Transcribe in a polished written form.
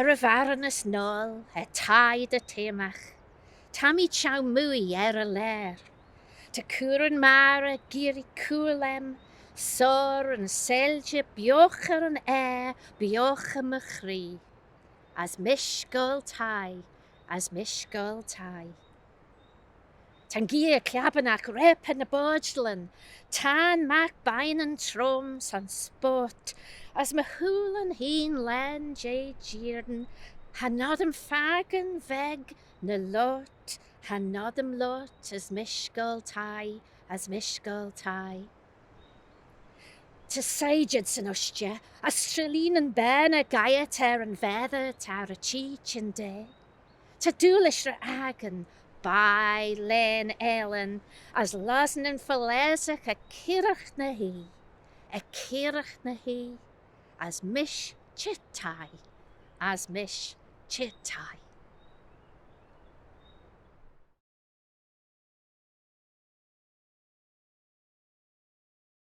y farnus nôl, taid y temach. Tam I chaw mwy y ler. Te cwrn mar y gyr I cwlem, sor yn selge bioch yn bioch y mychri. As mishgol tai, as mishgol tai. Tan gyr claban ac rep yn y bodlan, tan mac bain yn trom san sport, as my hwlan heen len jay jeerden, hanodem fagen veg na lot, hanodem lot as mishgol tai, as mishgol tai. Te seiged sy'n ostja, as strelin yn ben a gaia ter yn fedder tar y cheech yn de. Te dwlish ra agen, bai len elen, as lasen yn falesach a kirach na hi, as mish chitai, as mish chitai.